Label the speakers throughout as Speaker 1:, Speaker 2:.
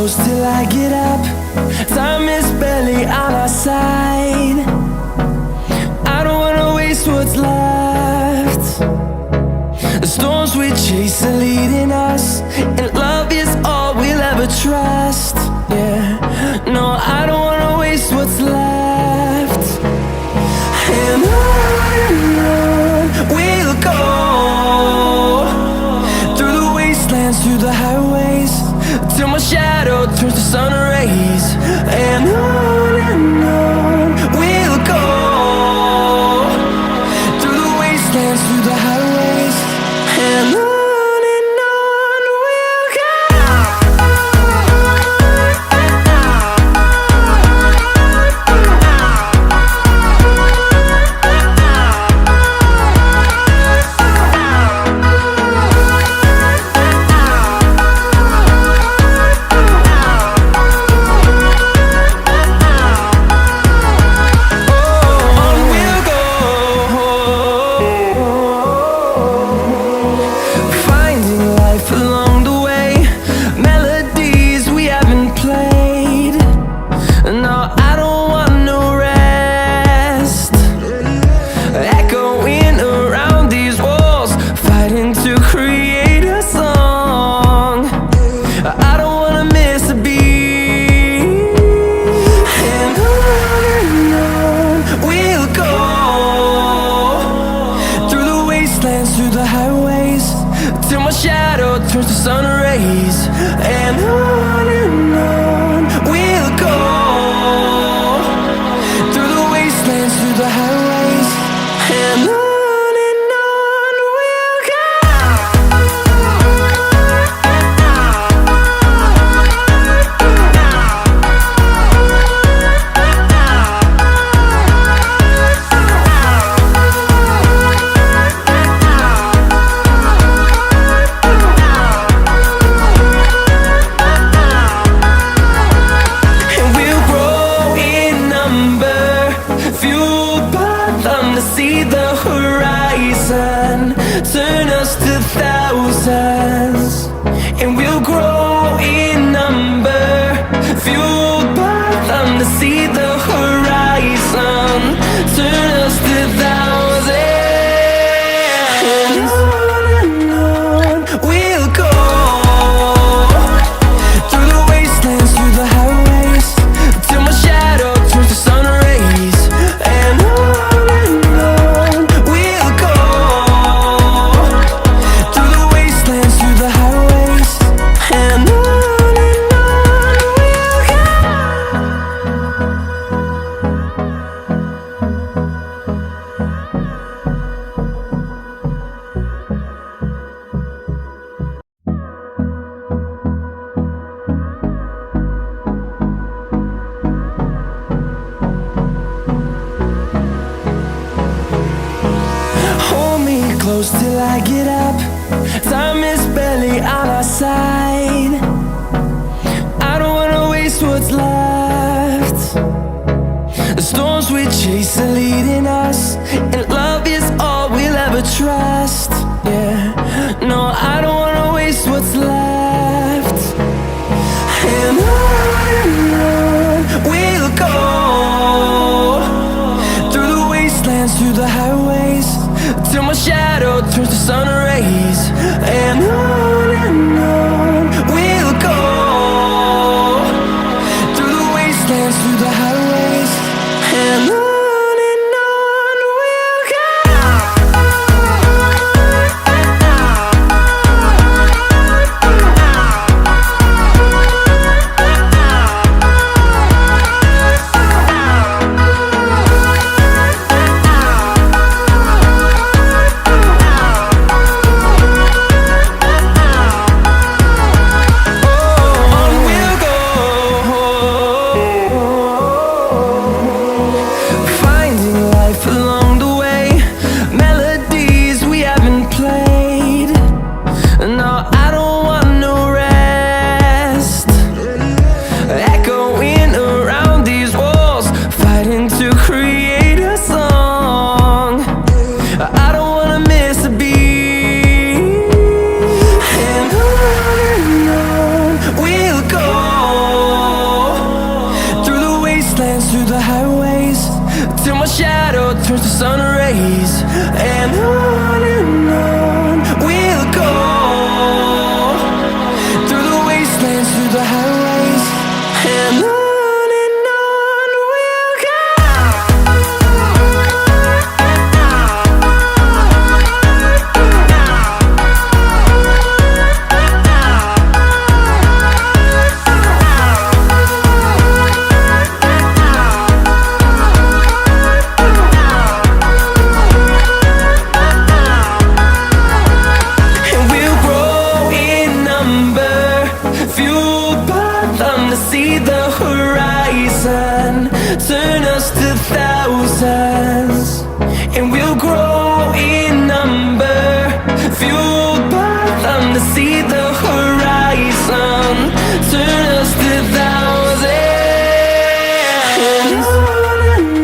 Speaker 1: close till I get up. Time is barely on our side. I don't wanna waste what's left. The storms we chase are leading us, and love is all we'll ever trust. Yeah, no, I don't wanna waste what's left. And on we'll go, through the wastelands, through the highways, till my shadow turns to sun rays. And on we'll go, through the wastelands, through the highways, and on we'll go. Through the highways, till my shadow turns to sun rays. And on we'll go, through the wastelands, through the highways, and on we'll go. See the horizon, turn us to thousands, and we'll grow in number, fueled by them. To see the horizon, turn us to thousands, and on we'll go, through the wastelands, through the highways, till my shadow turns to sun rays. And close till I get up. Time is barely on our side. I don't wanna waste what's left. The storms we chase are leading us, and love is all we'll ever trust. Yeah, no, I don't wanna waste what's left. And on we'll go, through the wastelands, through the highways, till my shadow turns to sun rays. And on we'll go, through the wastelands, through the highways, and on. through the highways, till my shadow turns to sun rays. And on we'll go, through the wastelands, through the highways. And on we'll go. See the horizon turn us to thousands, and we'll grow in number, fueled by them to see the horizon turn us to thousands. And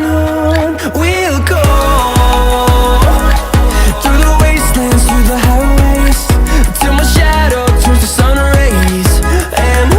Speaker 1: on we'll go, through the wastelands, through the highways, till my shadow turns to sun rays. And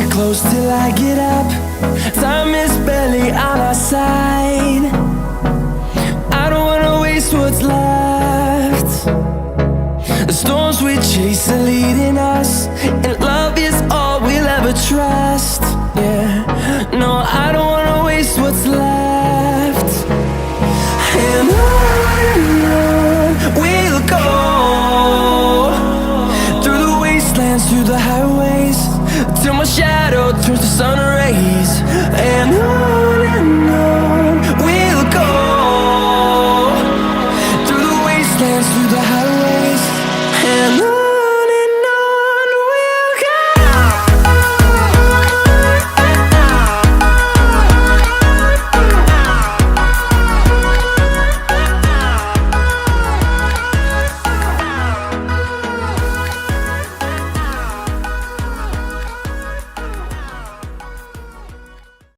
Speaker 1: close till I get up. Time is barely on our side. I don't wanna waste what's left. The storms we chase are leading us, and love is all we'll ever trust. Yeah, no, I don't wanna waste what's left. And on we'll go, through the wastelands, through the highways, till my shadow turns to sun rays.